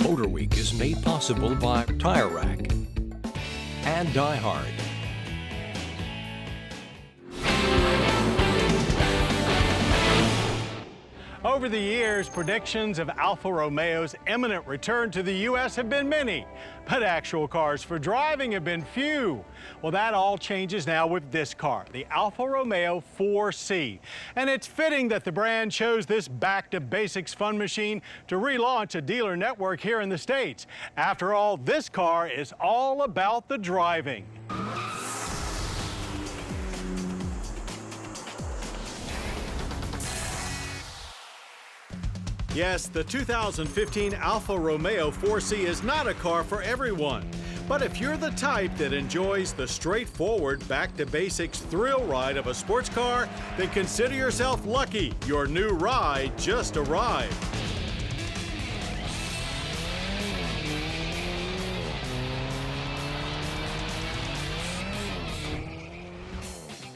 MotorWeek is made possible by Tire Rack and Die Hard. Over the years, predictions of Alfa Romeo's imminent return to the U.S. have been many, but actual cars for driving have been few. Well, that all changes now with this car, the Alfa Romeo 4C. And it's fitting that the brand chose this back-to-basics fun machine to relaunch a dealer network here in the States. After all, this car is all about the driving. Yes, the 2015 Alfa Romeo 4C is not a car for everyone. But if you're the type that enjoys the straightforward back-to-basics thrill ride of a sports car, then consider yourself lucky. Your new ride just arrived.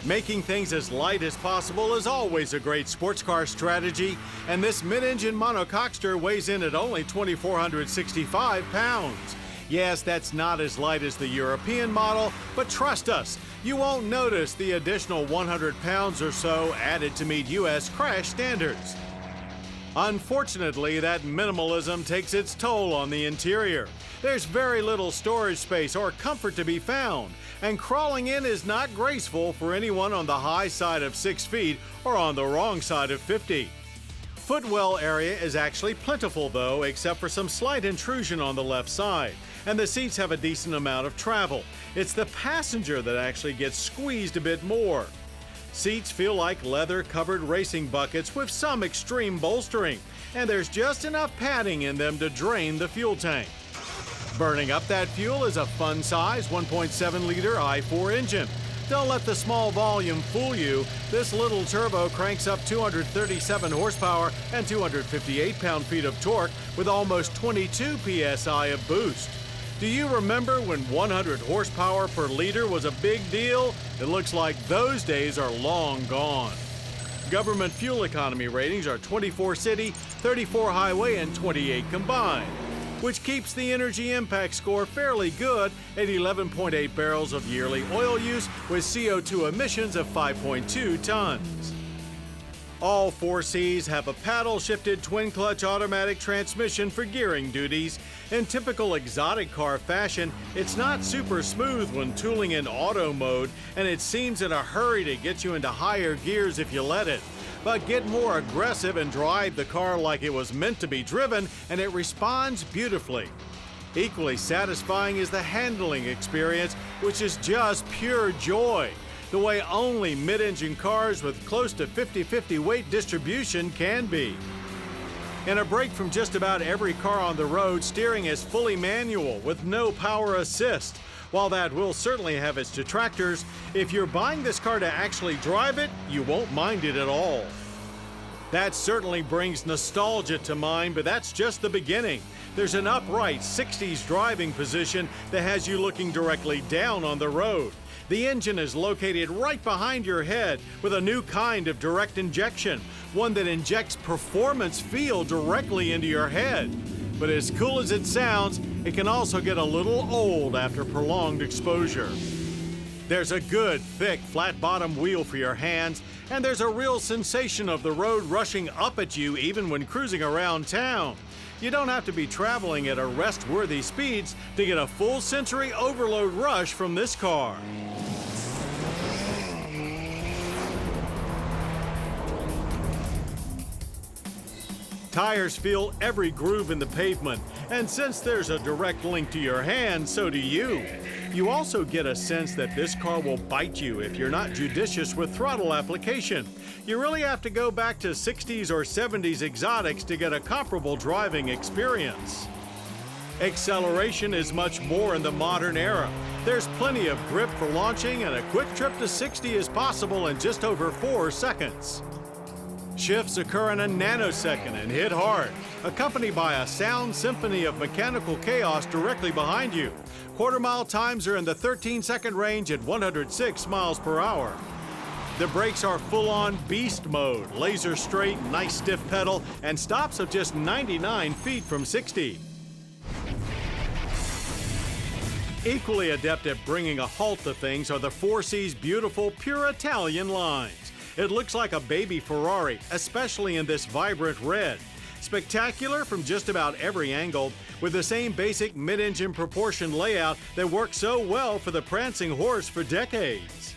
Making things as light as possible is always a great sports car strategy, and this mid-engine monocoquester weighs in at only 2,465 pounds. Yes, that's not as light as the European model, but trust us, you won't notice the additional 100 pounds or so added to meet U.S. crash standards. Unfortunately, that minimalism takes its toll on the interior. There's very little storage space or comfort to be found, and crawling in is not graceful for anyone on the high side of 6 feet or on the wrong side of 50. Footwell area is actually plentiful though, except for some slight intrusion on the left side, and the seats have a decent amount of travel. It's the passenger that actually gets squeezed a bit more. Seats feel like leather-covered racing buckets with some extreme bolstering, and there's just enough padding in them to drain the fuel tank. Burning up that fuel is a fun-size 1.7-liter i4 engine. Don't let the small volume fool you. This little turbo cranks up 237 horsepower and 258 pound-feet of torque with almost 22 psi of boost. Do you remember when 100 horsepower per liter was a big deal? It looks like those days are long gone. Government fuel economy ratings are 24 city, 34 highway, and 28 combined, which keeps the energy impact score fairly good at 11.8 barrels of yearly oil use with CO2 emissions of 5.2 tons. All 4Cs have a paddle-shifted twin-clutch automatic transmission for gearing duties. In typical exotic car fashion, it's not super smooth when tooling in auto mode, and it seems in a hurry to get you into higher gears if you let it. But get more aggressive and drive the car like it was meant to be driven, and it responds beautifully. Equally satisfying is the handling experience, which is just pure joy, the way only mid-engine cars with close to 50-50 weight distribution can be. In a break from just about every car on the road, steering is fully manual with no power assist. While that will certainly have its detractors, if you're buying this car to actually drive it, you won't mind it at all. That certainly brings nostalgia to mind, but that's just the beginning. There's an upright 60s driving position that has you looking directly down on the road. The engine is located right behind your head with a new kind of direct injection, one that injects performance feel directly into your head. But as cool as it sounds, it can also get a little old after prolonged exposure. There's a good, thick, flat-bottom wheel for your hands, and there's a real sensation of the road rushing up at you even when cruising around town. You don't have to be traveling at arrest-worthy speeds to get a full sensory overload rush from this car. Tires feel every groove in the pavement, and since there's a direct link to your hand, so do you. You also get a sense that this car will bite you if you're not judicious with throttle application. You really have to go back to 60s or 70s exotics to get a comparable driving experience. Acceleration is much more in the modern era. There's plenty of grip for launching, and a quick trip to 60 is possible in just over 4 seconds. Shifts occur in a nanosecond and hit hard, accompanied by a sound symphony of mechanical chaos directly behind you. Quarter-mile times are in the 13-second range at 106 miles per hour. The brakes are full-on beast mode, laser straight, nice stiff pedal, and stops of just 99 feet from 60. Equally adept at bringing a halt to things are the 4C's beautiful, pure Italian lines. It looks like a baby Ferrari, especially in this vibrant red. Spectacular from just about every angle, with the same basic mid-engine proportion layout that worked so well for the prancing horse for decades.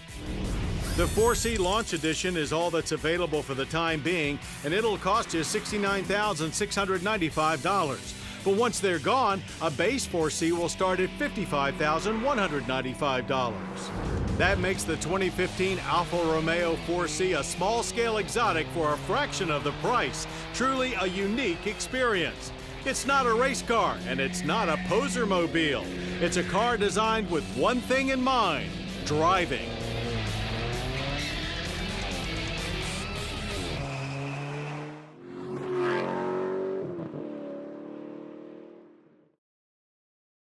The 4C Launch Edition is all that's available for the time being, and it'll cost you $69,695. But once they're gone, a base 4C will start at $55,195. That makes the 2015 Alfa Romeo 4C a small-scale exotic for a fraction of the price. Truly a unique experience. It's not a race car, and it's not a poser mobile. It's a car designed with one thing in mind: driving.